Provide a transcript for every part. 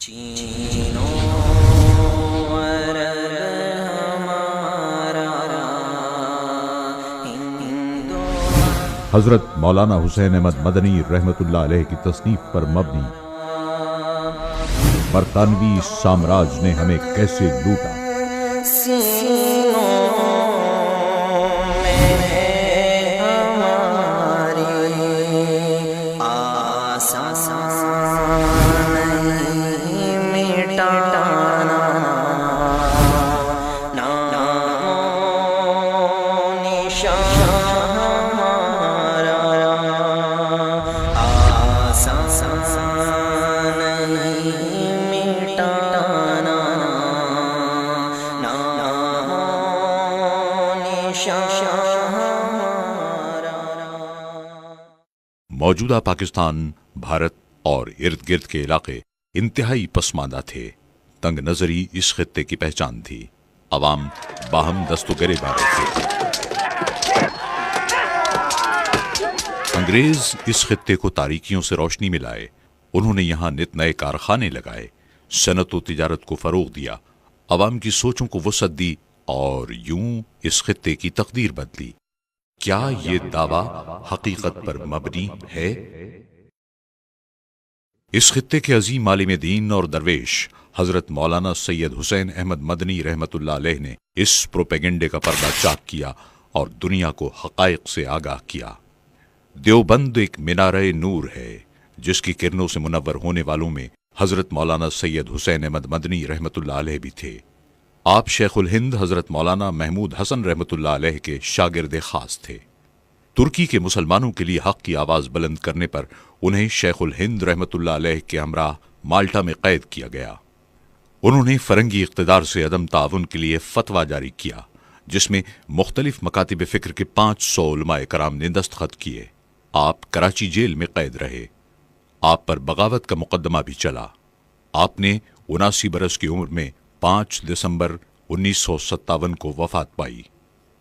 چینو عرب ہمارا ہندو۔ حضرت مولانا حسین احمد مدنی رحمت اللہ علیہ کی تصنیف پر مبنی برطانوی سامراج نے ہمیں کیسے لوٹا۔ سینوں میں ہے ہماری آسان نہیں مٹانا، نام و نشان ہمارا آسان نہیں مٹانا، نام و نشان ہمارا۔ موجودہ پاکستان، بھارت اور ارد گرد کے علاقے انتہائی پسماندہ تھے۔ تنگ نظری اس خطے کی پہچان تھی۔ عوام باہم دست و گریبان تھے۔ انگریز اس خطے کو تاریکیوں سے روشنی میں لائے۔ انہوں نے یہاں نت نئے کارخانے لگائے، صنعت و تجارت کو فروغ دیا، عوام کی سوچوں کو وسعت دی اور یوں اس خطے کی تقدیر بدلی۔ کیا یہ دعویٰ حقیقت پر مبنی ہے؟ اس خطے کے عظیم عالم دین اور درویش حضرت مولانا سید حسین احمد مدنی رحمت اللہ علیہ نے اس پروپیگنڈے کا پردہ چاک کیا اور دنیا کو حقائق سے آگاہ کیا۔ دیوبند ایک مینارہ نور ہے جس کی کرنوں سے منور ہونے والوں میں حضرت مولانا سید حسین احمد مدنی رحمت اللہ علیہ بھی تھے۔ آپ شیخ الہند حضرت مولانا محمود حسن رحمت اللہ علیہ کے شاگرد خاص تھے۔ ترکی کے مسلمانوں کے لیے حق کی آواز بلند کرنے پر انہیں شیخ الہند رحمت اللہ علیہ کے ہمراہ مالٹا میں قید کیا گیا۔ انہوں نے فرنگی اقتدار سے عدم تعاون کے لیے فتویٰ جاری کیا جس میں مختلف مکاتب فکر کے 500 علماء کرام نے دستخط کیے۔ آپ کراچی جیل میں قید رہے۔ آپ پر بغاوت کا مقدمہ بھی چلا۔ آپ نے 79 برس کی عمر میں 5 دسمبر 1957 کو وفات پائی۔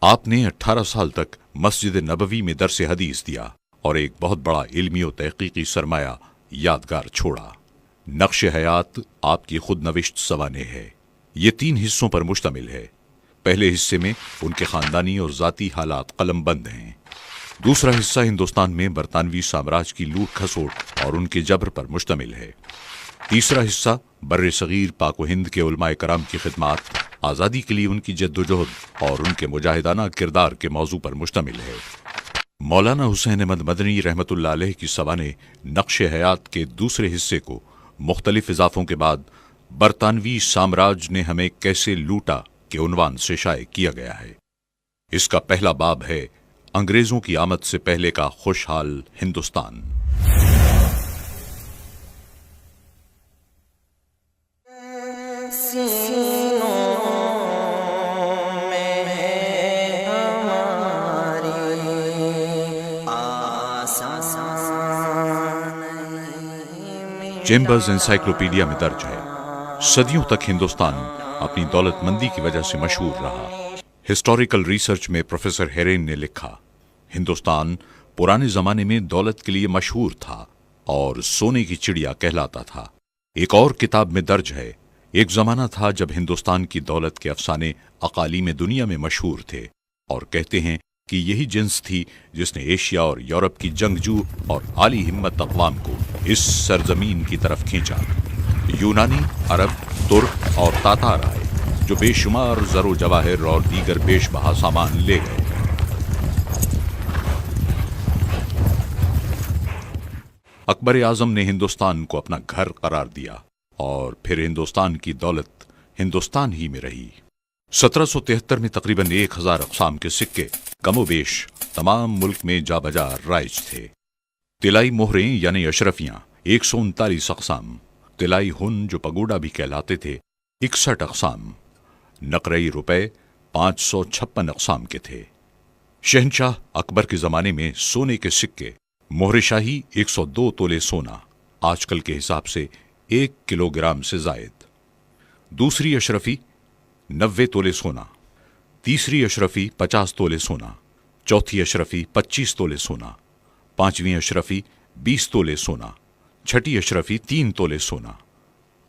آپ نے 18 سال تک مسجد نبوی میں درس حدیث دیا اور ایک بہت بڑا علمی و تحقیقی سرمایہ یادگار چھوڑا۔ نقش حیات آپ کی خود نوشت سوانح ہے۔ یہ 3 حصوں پر مشتمل ہے۔ پہلے حصے میں ان کے خاندانی اور ذاتی حالات قلم بند ہیں۔ دوسرا حصہ ہندوستان میں برطانوی سامراج کی لوٹ کھسوٹ اور ان کے جبر پر مشتمل ہے۔ تیسرا حصہ بر صغیر پاک و ہند کے علماء کرام کی خدمات، آزادی کے لیے ان کی جد و جہد اور ان کے مجاہدانہ کردار کے موضوع پر مشتمل ہے۔ مولانا حسین احمد مدنی رحمت اللہ علیہ کی سوانح نقش حیات کے دوسرے حصے کو مختلف اضافوں کے بعد برطانوی سامراج نے ہمیں کیسے لوٹا کے عنوان سے شائع کیا گیا ہے۔ اس کا پہلا باب ہے انگریزوں کی آمد سے پہلے کا خوشحال ہندوستان۔ سینوں میں ہے ہماری آسان نہیں۔ چیمبرز انسائکلوپیڈیا میں درج ہے، صدیوں تک ہندوستان اپنی دولت مندی کی وجہ سے مشہور رہا۔ ہسٹوریکل ریسرچ میں پروفیسر ہیرین نے لکھا، ہندوستان پرانے زمانے میں دولت کے لیے مشہور تھا اور سونے کی چڑیا کہلاتا تھا۔ ایک اور کتاب میں درج ہے، ایک زمانہ تھا جب ہندوستان کی دولت کے افسانے اقالیم دنیا میں مشہور تھے، اور کہتے ہیں کہ یہی جنس تھی جس نے ایشیا اور یورپ کی جنگجو اور عالی ہمت اقوام کو اس سرزمین کی طرف کھینچا۔ یونانی، عرب، ترک اور تاتار آئے جو بے شمار زر و جواہر اور دیگر بیش بہا سامان لے گئے۔ اکبر اعظم نے ہندوستان کو اپنا گھر قرار دیا اور پھر ہندوستان کی دولت ہندوستان ہی میں رہی۔ 1773 میں تقریباً 1000 اقسام کے سکے کم و بیش تمام ملک میں جا بجا رائج تھے۔ طلائی مہریں یعنی اشرفیاں 139 اقسام، طلائی ہن جو پگوڑا بھی کہلاتے تھے 61 اقسام، نقرئی روپے 556 اقسام کے تھے۔ شہنشاہ اکبر کے زمانے میں سونے کے سکے مہر شاہی 102 تولے سونا، آج کل کے حساب سے 1 کلو گرام سے زائد۔ دوسری اشرفی 90 تولے سونا، تیسری اشرفی 50 تولے سونا، چوتھی اشرفی 25 تولے سونا، پانچویں اشرفی 20 تولے سونا، چھٹی اشرفی 3 تولے سونا،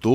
2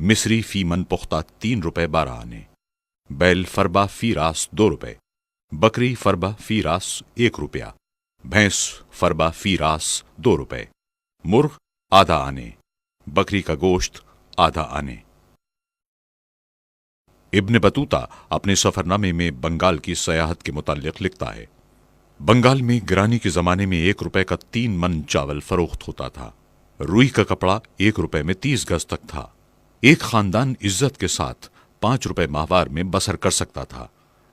مصری فی من پختہ 3 روپے 12 آنے، بیل فربا فی راس 2 روپے، بکری فربا فی راس 1 روپیہ، بھینس فربا فی راس 2 روپے، مرغ آدھا آنے، بکری کا گوشت آدھا آنے۔ ابن بطوطہ اپنے سفرنامے میں بنگال کی سیاحت کے متعلق لکھتا ہے، بنگال میں گرانی کے زمانے میں 1 روپے کا 3 من چاول فروخت ہوتا تھا، روئی کا کپڑا 1 روپے میں 30 گز تک تھا، ایک خاندان عزت کے ساتھ 5 روپے ماہوار میں بسر کر سکتا تھا،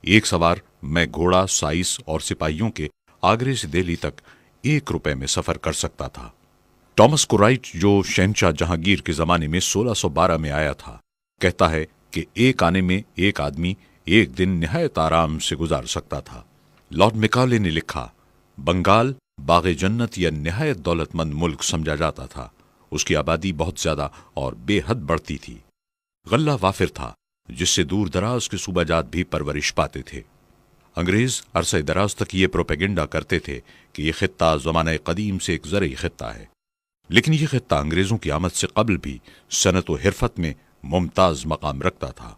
ایک سوار میں گھوڑا سائس اور سپاہیوں کے آگرے سے دہلی تک 1 روپے میں سفر کر سکتا تھا۔ ٹامس کو رائٹ جو شہنشاہ جہانگیر کے زمانے میں 1612 میں آیا تھا، کہتا ہے کہ 1 آنے میں ایک آدمی 1 دن نہایت آرام سے گزار سکتا تھا۔ لارڈ میکالے نے لکھا، بنگال باغ جنت یا نہایت دولت مند ملک سمجھا جاتا تھا، اس کی آبادی بہت زیادہ اور بے حد بڑھتی تھی، غلہ وافر تھا جس سے دور دراز کے صوبہ جات بھی پرورش پاتے تھے۔ انگریز عرصہ دراز تک یہ پروپیگنڈا کرتے تھے کہ یہ خطہ زمانہ قدیم سے ایک زرعی خطہ ہے، لیکن یہ خطہ انگریزوں کی آمد سے قبل بھی صنعت و حرفت میں ممتاز مقام رکھتا تھا۔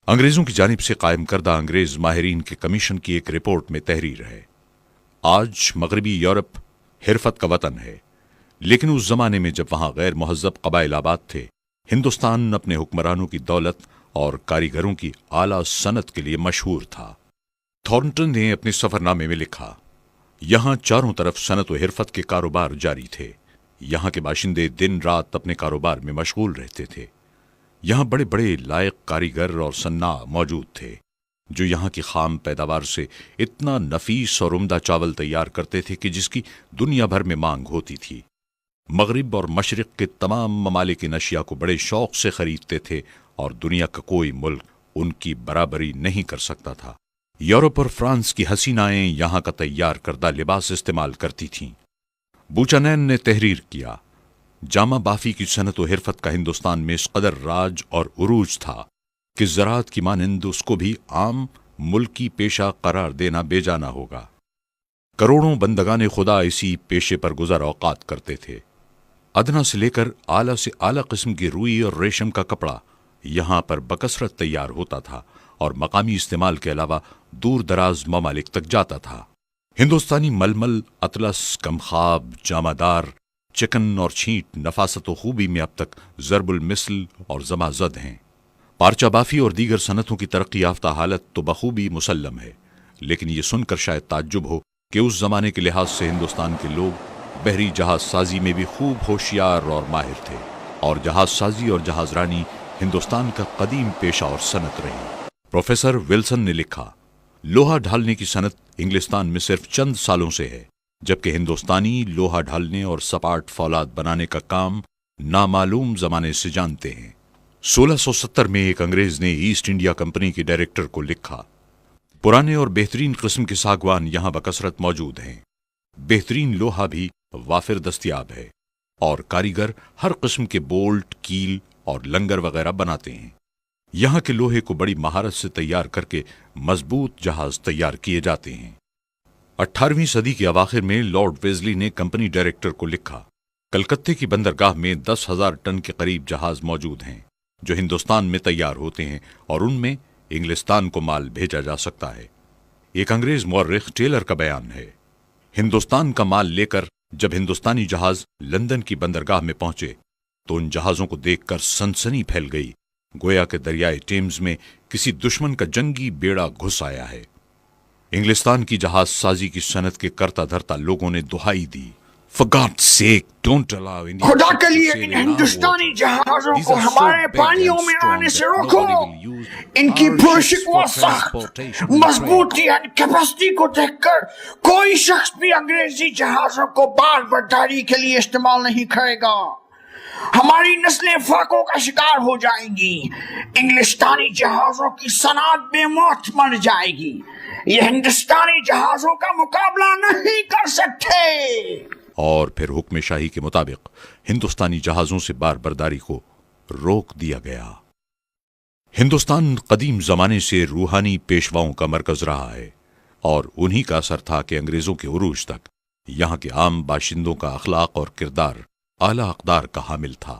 انگریزوں کی جانب سے قائم کردہ انگریز ماہرین کے کمیشن کی ایک رپورٹ میں تحریر ہے، آج مغربی یورپ حرفت کا وطن ہے، لیکن اس زمانے میں جب وہاں غیر مہذب قبائل آباد تھے، ہندوستان اپنے حکمرانوں کی دولت اور کاریگروں کی اعلیٰ صنعت کے لیے مشہور تھا۔ تھورنٹن نے اپنے سفرنامے میں لکھا، یہاں چاروں طرف صنعت و حرفت کے کاروبار جاری تھے، یہاں کے باشندے دن رات اپنے کاروبار میں مشغول رہتے تھے، یہاں بڑے بڑے لائق کاریگر اور صناع موجود تھے جو یہاں کی خام پیداوار سے اتنا نفیس اور عمدہ چاول تیار کرتے تھے کہ جس کی دنیا بھر میں مانگ ہوتی تھی۔ مغرب اور مشرق کے تمام ممالک ان اشیاء کو بڑے شوق سے خریدتے تھے اور دنیا کا کوئی ملک ان کی برابری نہیں کر سکتا تھا۔ یورپ اور فرانس کی حسینائیں یہاں کا تیار کردہ لباس استعمال کرتی تھیں۔ بوچانین نے تحریر کیا، جامہ بافی کی صنعت و حرفت کا ہندوستان میں اس قدر راج اور عروج تھا کہ زراعت کی مانند اس کو بھی عام ملکی پیشہ قرار دینا بے جانا ہوگا۔ کروڑوں بندگان خدا اسی پیشے پر گزر اوقات کرتے تھے۔ ادنا سے لے کر اعلیٰ سے اعلیٰ قسم کی روئی اور ریشم کا کپڑا یہاں پر بکثرت تیار ہوتا تھا اور مقامی استعمال کے علاوہ دور دراز ممالک تک جاتا تھا۔ ہندوستانی ململ، اطلس، کمخاب، جامہ دار، چکن اور چھینٹ نفاست و خوبی میں اب تک ضرب المثل اور زمازد ہیں۔ پارچہ بافی اور دیگر صنعتوں کی ترقی یافتہ حالت تو بخوبی مسلم ہے، لیکن یہ سن کر شاید تعجب ہو کہ اس زمانے کے لحاظ سے ہندوستان کے لوگ بحری جہاز سازی میں بھی خوب ہوشیار اور ماہر تھے، اور جہاز سازی اور جہاز رانی ہندوستان کا قدیم پیشہ اور صنعت رہی۔ پروفیسر ولسن نے لکھا، لوہا ڈھالنے کی صنعت انگلستان میں صرف چند سالوں سے ہے، جبکہ ہندوستانی لوہا ڈھالنے اور سپاٹ فولاد بنانے کا کام نامعلوم زمانے سے جانتے ہیں۔ 1670 میں ایک انگریز نے ایسٹ انڈیا کمپنی کے ڈائریکٹر کو لکھا، پرانے اور بہترین قسم کے ساگوان یہاں بکثرت موجود ہیں، بہترین لوہا بھی وافر دستیاب ہے، اور کاریگر ہر قسم کے بولٹ، کیل اور لنگر وغیرہ بناتے ہیں۔ یہاں کے لوہے کو بڑی مہارت سے تیار کر کے مضبوط جہاز تیار کیے جاتے ہیں۔ 18ویں صدی کے اواخر میں لارڈ ویزلی نے کمپنی ڈائریکٹر کو لکھا، کلکتے کی بندرگاہ میں 10,000 ٹن کے قریب جہاز موجود ہیں جو ہندوستان میں تیار ہوتے ہیں اور ان میں انگلستان کو مال بھیجا جا سکتا ہے۔ ایک انگریز مورخ ٹیلر کا بیان ہے، ہندوستان کا مال لے کر جب ہندوستانی جہاز لندن کی بندرگاہ میں پہنچے تو ان جہازوں کو دیکھ کر سنسنی پھیل گئی، گویا کہ دریائے ٹیمز میں کسی دشمن کا جنگی بیڑا گھس آیا ہے۔ انگلستان کی جہاز سازی کی صنعت کے کرتا دھرتا لوگوں نے دہائی دی، For God's sake, don't allow India خدا ships کے to لیے sail ان in our ہندوستانی waters. جہازوں These کو are so ہمارے big پانیوں and میں strong آنے that سے روکو۔ nobody will use ان کی our پرشک ships و for سخت transportation and مضبوطی اور کیپیسٹی کو دیکھ کر کوئی شخص بھی انگریزی جہازوں کو بار برداری کے لیے استعمال نہیں کرے گا۔ ہماری نسلیں فاقوں کا شکار ہو جائیں گی، انگلستانی جہازوں کی صنعت بے موت مر جائے گی، یہ ہندوستانی جہازوں کا مقابلہ نہیں کر سکتے۔ اور پھر حکم شاہی کے مطابق ہندوستانی جہازوں سے بار برداری کو روک دیا گیا۔ ہندوستان قدیم زمانے سے روحانی پیشواؤں کا مرکز رہا ہے، اور انہی کا اثر تھا کہ انگریزوں کے عروج تک یہاں کے عام باشندوں کا اخلاق اور کردار اعلیٰ اقدار کا حامل تھا۔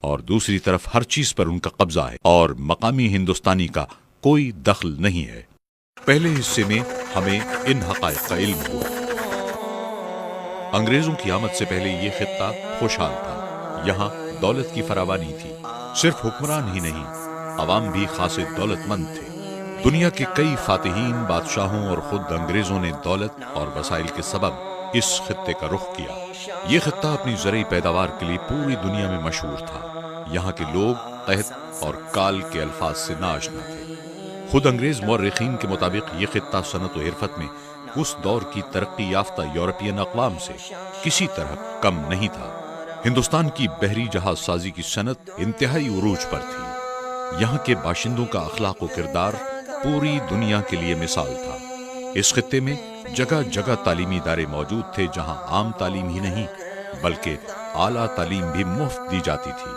اور دوسری طرف ہر چیز پر ان کا قبضہ ہے اور مقامی ہندوستانی کا کوئی دخل نہیں ہے۔ پہلے حصے میں ہمیں ان حقائق کا علم ہوا۔ انگریزوں کی آمد سے پہلے یہ خطہ خوشحال تھا، یہاں دولت کی فراوانی تھی، صرف حکمران ہی نہیں، عوام بھی خاصے دولت مند تھے۔ دنیا کے کئی فاتحین، بادشاہوں اور خود انگریزوں نے دولت اور وسائل کے سبب اس خطے کا رخ کیا۔ یہ خطہ اپنی زرعی پیداوار کے لیے پوری دنیا میں مشہور تھا۔ یہاں کے لوگ قحط اور کال کے الفاظ سے ناآشنا تھے۔ خود انگریز مورخین کے مطابق یہ خطہ صنعت و حرفت میں اس دور کی ترقی یافتہ یورپین اقوام سے کسی طرح کم نہیں تھا۔ ہندوستان کی بحری جہاز سازی کی صنعت انتہائی عروج پر تھی۔ یہاں کے باشندوں کا اخلاق و کردار پوری دنیا کے لیے مثال تھا۔ اس خطے میں جگہ جگہ تعلیمی ادارے موجود تھے، جہاں عام تعلیم ہی نہیں بلکہ اعلیٰ تعلیم بھی مفت دی جاتی تھی۔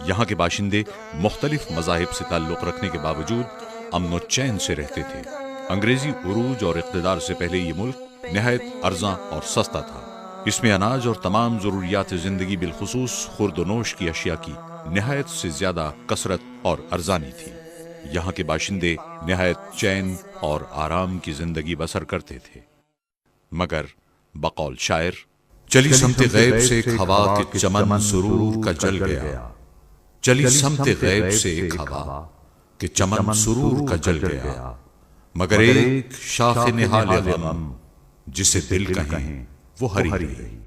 یہاں کے باشندے مختلف مذاہب سے تعلق رکھنے کے باوجود امن و چین سے رہتے تھے۔ انگریزی عروج اور اقتدار سے پہلے یہ ملک نہایت ارزاں اور سستا تھا۔ اس میں اناج اور تمام ضروریات زندگی بالخصوص خورد و نوش کی اشیاء کی نہایت سے زیادہ کثرت اور ارزانی تھی۔ یہاں کے باشندے نہایت چین اور آرام کی زندگی بسر کرتے تھے، مگر بقول شاعر چلی سمت غیب سے ایک ہوا کہ چمن سرور کا جل گیا، چلی سمت غیب سے ایک ہوا کہ چمن سرور کا جل گیا، مگر ایک شاخ نہال غم جسے دل کہیں وہ ہری رہی۔